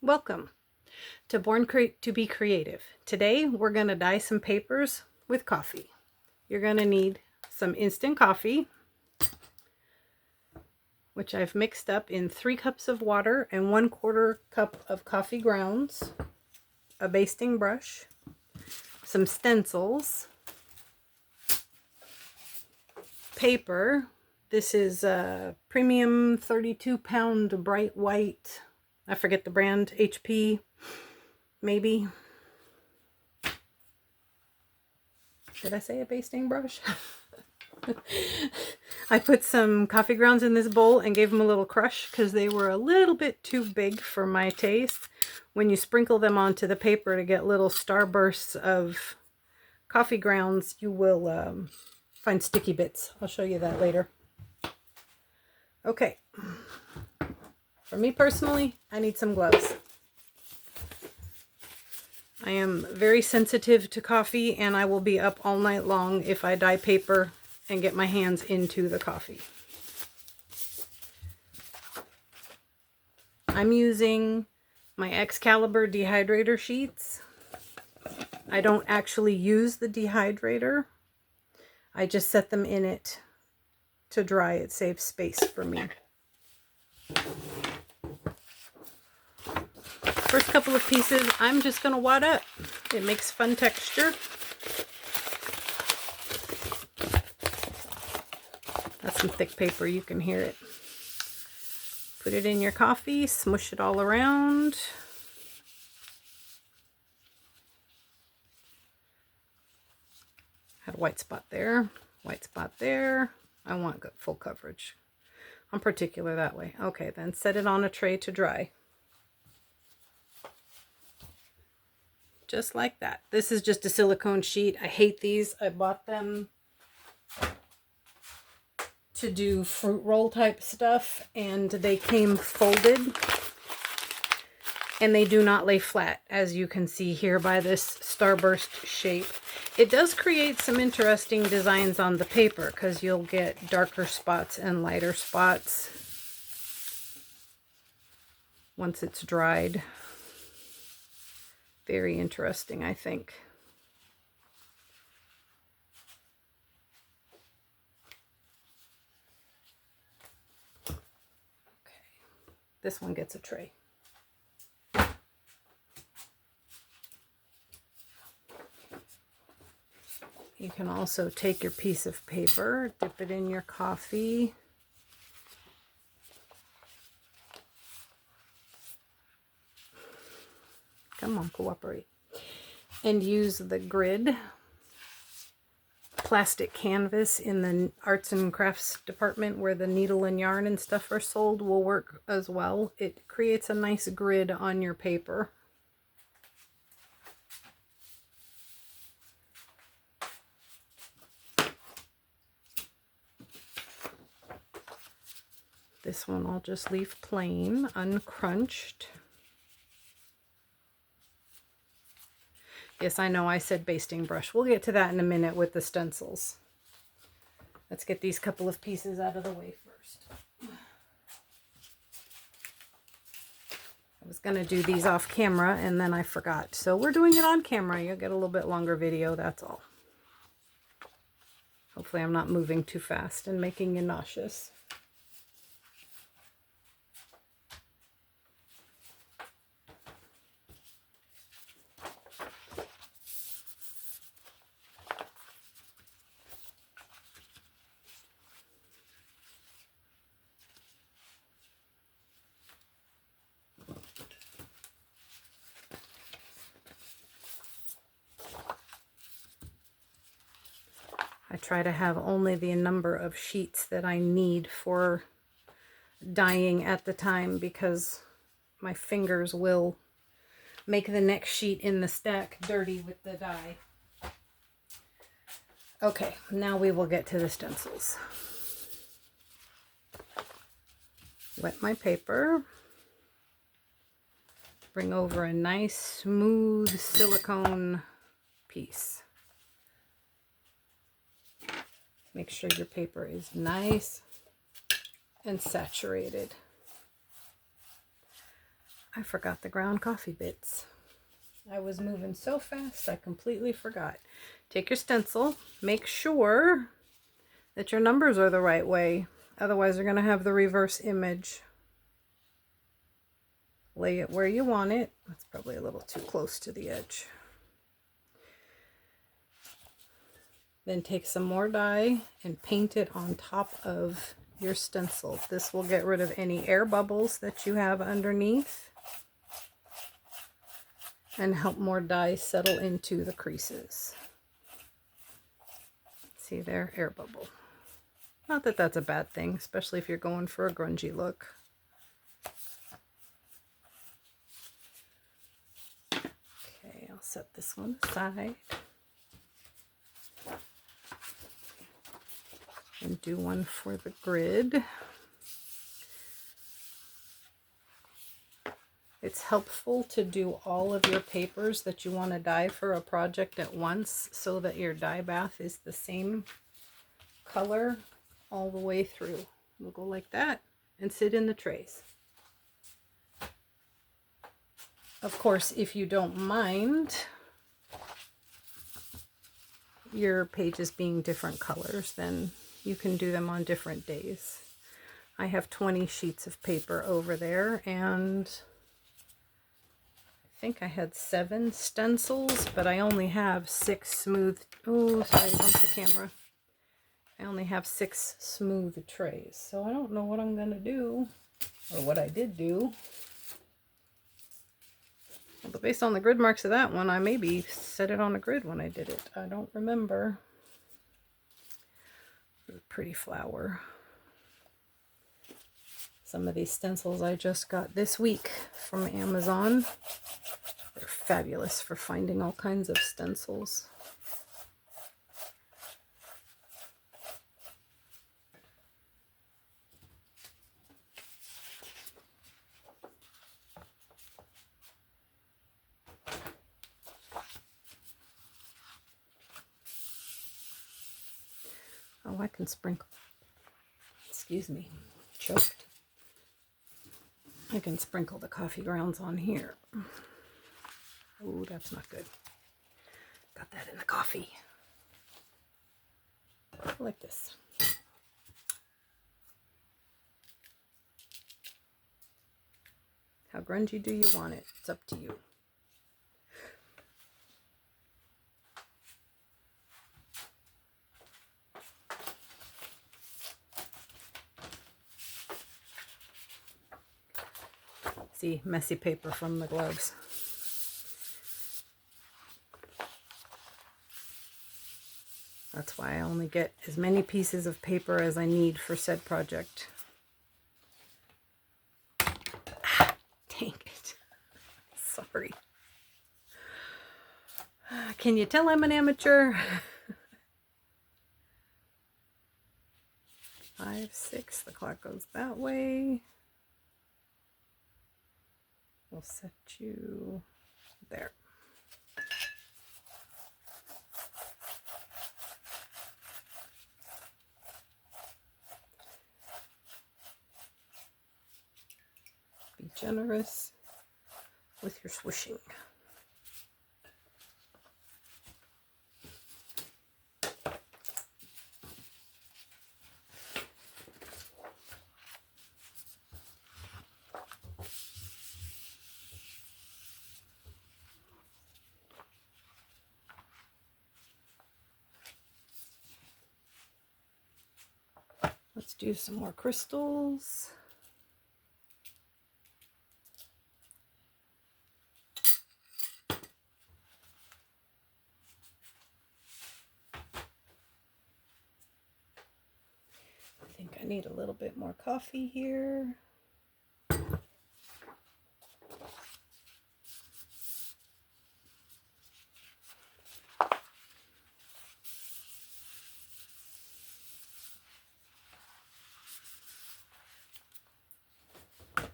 Welcome to to be Creative. Today we're going to dye some papers with coffee. You're going to need some instant coffee, which I've mixed up in 3 cups of water and 1/4 cup of coffee grounds, a basting brush, some stencils, paper. This is a premium 32-pound bright white, I forget the brand, HP, maybe. Did I say a basting brush? I put some coffee grounds in this bowl and gave them a little crush because they were a little bit too big for my taste. When you sprinkle them onto the paper to get little starbursts of coffee grounds, you will find sticky bits. I'll show you that later. Okay. For me personally, I need some gloves. I am very sensitive to coffee, and I will be up all night long if I dye paper and get my hands into the coffee. I'm using my Excalibur dehydrator sheets. I don't actually use the dehydrator. I just set them in it to dry. It saves space for me. First couple of pieces, I'm just going to wad up. It makes fun texture. That's some thick paper, you can hear it. Put it in your coffee, smush it all around. Had a white spot there, white spot there. I want full coverage. I'm particular that way. Okay, then set it on a tray to dry. Just like that. This is just a silicone sheet. I hate these. I bought them to do fruit roll type stuff, and they came folded, and they do not lay flat, as you can see here by this starburst shape. It does create some interesting designs on the paper because you'll get darker spots and lighter spots once it's dried. Very interesting, I think. Okay, this one gets a tray. You can also take your piece of paper, dip it in your coffee. Come on, cooperate. And use the grid plastic canvas in the arts and crafts department where the needle and yarn and stuff are sold will work as well. It creates a nice grid on your paper. This one I'll just leave plain, uncrunched. Yes, I know I said basting brush. We'll get to that in a minute with the stencils. Let's get these couple of pieces out of the way first. I was going to do these off camera and then I forgot. So we're doing it on camera. You'll get a little bit longer video, that's all. Hopefully I'm not moving too fast and making you nauseous. I try to have only the number of sheets that I need for dyeing at the time because my fingers will make the next sheet in the stack dirty with the dye. Okay, now we will get to the stencils. Wet my paper. Bring over a nice smooth silicone piece. Make sure your paper is nice and saturated. I forgot the ground coffee bits. I was moving so fast I completely forgot. Take your stencil, make sure that your numbers are the right way. Otherwise you're going to have the reverse image. Lay it where you want it. That's probably a little too close to the edge. Then take some more dye and paint it on top of your stencil. This will get rid of any air bubbles that you have underneath and help more dye settle into the creases. See there, air bubble. Not that that's a bad thing, especially if you're going for a grungy look. Okay, I'll set this one aside. And do one for the grid. It's helpful to do all of your papers that you want to dye for a project at once so that your dye bath is the same color all the way through. We'll go like that and sit in the trays. Of course, if you don't mind your pages being different colors, then you can do them on different days. I have 20 sheets of paper over there, and I think I had 7 stencils, but I only have 6 smooth, oh, sorry, bumped the camera. I only have 6 smooth trays, so I don't know what I'm going to do, or what I did do. But based on the grid marks of that one, I maybe set it on a grid when I did it. I don't remember. Pretty flower. Some of these stencils I just got this week from Amazon. They're fabulous for finding all kinds of stencils. Oh, I can sprinkle. Excuse me, choked. I can sprinkle the coffee grounds on here. Oh, that's not good. Got that in the coffee. Like this. How grungy do you want it? It's up to you. See, messy paper from the gloves. That's why I only get as many pieces of paper as I need for said project. Ah, dang it. Sorry. Can you tell I'm an amateur? 5, 6, the clock goes that way. We'll set you there. Be generous with your swishing. Let's do some more crystals. I think I need a little bit more coffee here.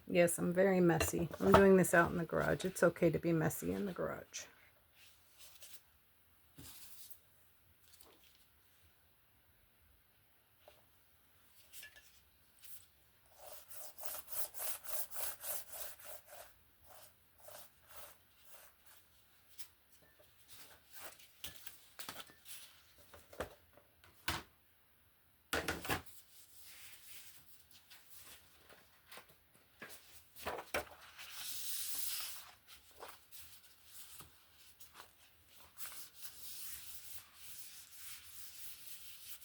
Yes, I'm very messy. I'm doing this out in the garage. It's okay to be messy in the garage.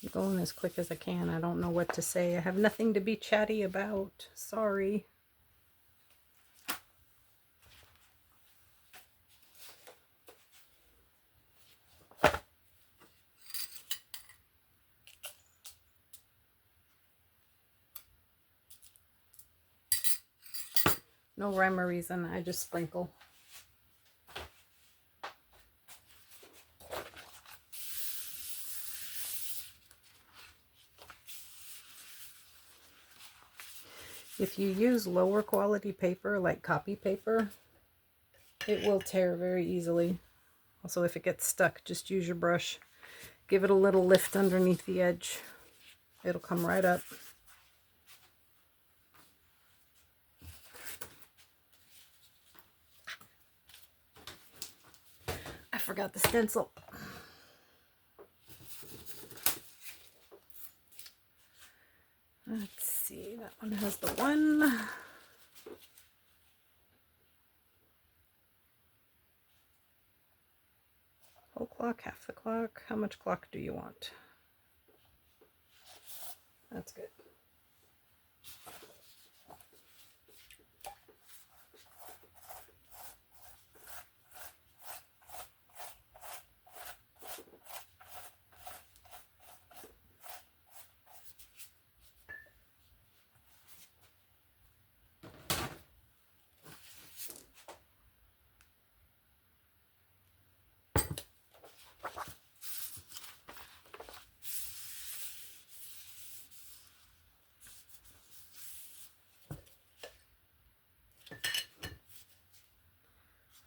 I'm going as quick as I can. I don't know what to say. I have nothing to be chatty about. Sorry. No rhyme or reason. I just sprinkle. If you use lower quality paper, like copy paper, it will tear very easily. Also, if it gets stuck, just use your brush. Give it a little lift underneath the edge. It'll come right up. I forgot the stencil. Let's see, that one has the one. Whole clock, half the clock. How much clock do you want? That's good.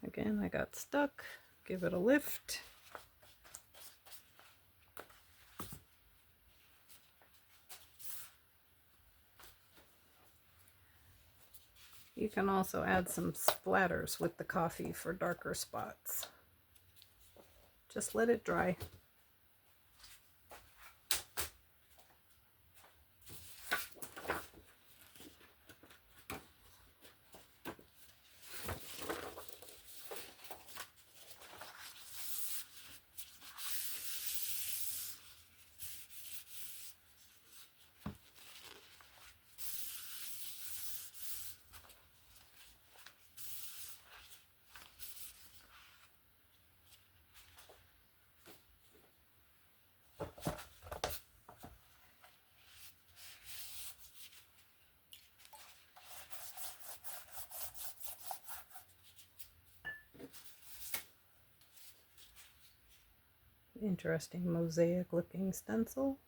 Again, I got stuck. Give it a lift. You can also add some splatters with the coffee for darker spots. Just let it dry. Interesting mosaic looking stencil.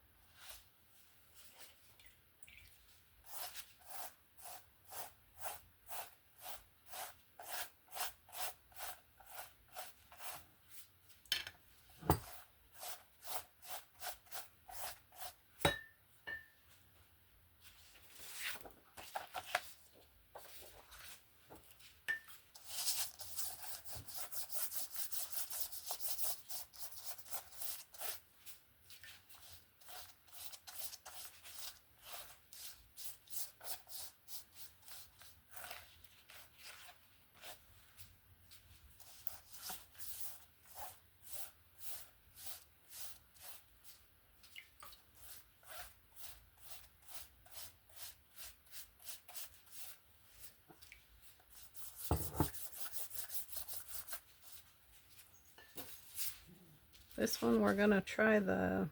This one we're going to try the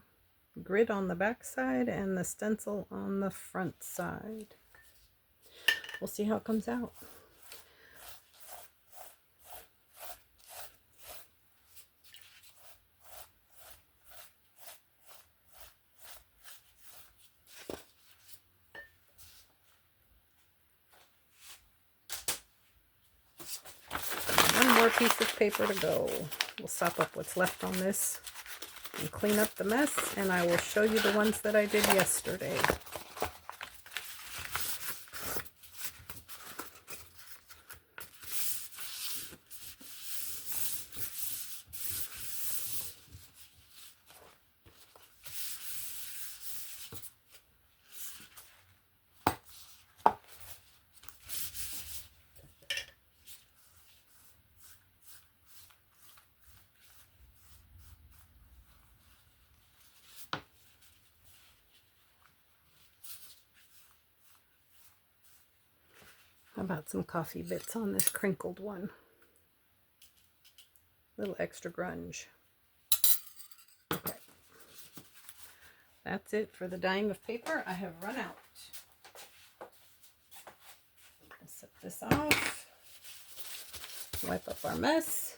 grid on the back side and the stencil on the front side. We'll see how it comes out. One more piece of paper to go. We'll sop up what's left on this and clean up the mess, and I will show you the ones that I did yesterday. about some coffee bits on this crinkled one? A little extra grunge. Okay. That's it for the dyeing of paper. I have run out. I'll set this off. Wipe up our mess.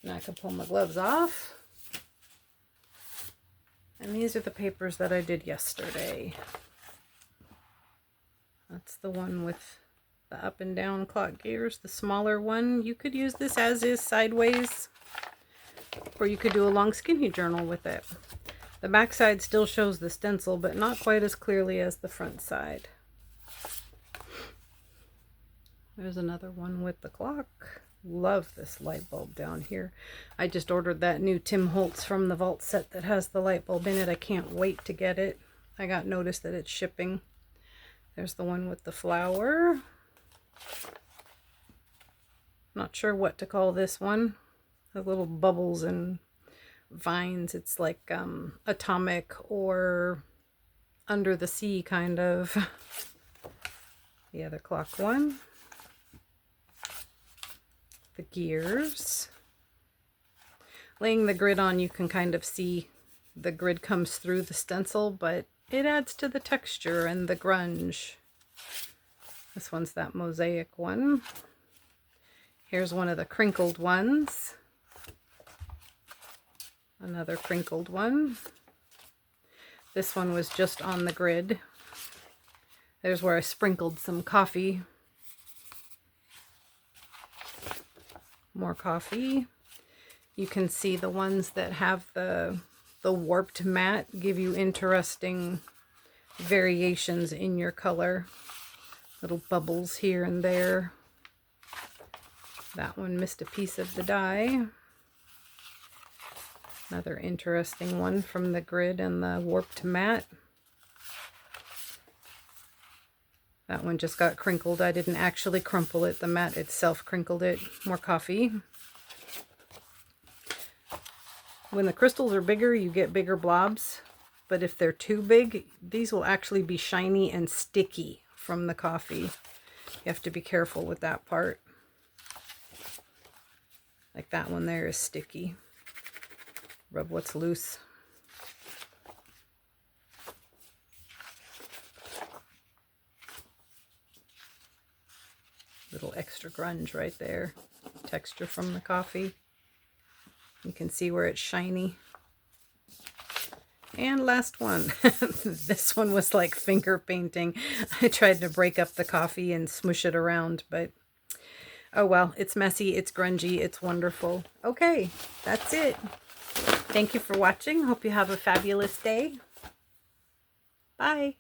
Now I can pull my gloves off. And these are the papers that I did yesterday. That's the one with the up and down clock gears, the smaller one. You could use this as is sideways, or you could do a long skinny journal with it. The back side still shows the stencil, but not quite as clearly as the front side. There's another one with the clock. Love this light bulb down here. I just ordered that new Tim Holtz from the Vault set that has the light bulb in it. I can't wait to get it. I got notice that it's shipping. There's the one with the flower. Not sure what to call this one. The little bubbles and vines. It's like atomic or under the sea kind of. The other clock one. The gears. Laying the grid on, you can kind of see the grid comes through the stencil, but it adds to the texture and the grunge. This one's that mosaic one. Here's one of the crinkled ones. Another crinkled one. This one was just on the grid. There's where I sprinkled some coffee. More coffee. You can see the ones that have the warped matte give you interesting variations in your color. Little bubbles here and there. That one missed a piece of the dye. Another interesting one from the grid and the warped matte. That one just got crinkled. I didn't actually crumple it. The mat itself crinkled it. More coffee. When the crystals are bigger, you get bigger blobs. But if they're too big, these will actually be shiny and sticky from the coffee. You have to be careful with that part. Like that one there is sticky. Rub what's loose. Little extra grunge right there. Texture from the coffee. You can see where it's shiny. And last one. This one was like finger painting. I tried to break up the coffee and smush it around, but oh well, it's messy, it's grungy, it's wonderful. Okay, that's it. Thank you for watching. Hope you have a fabulous day. Bye.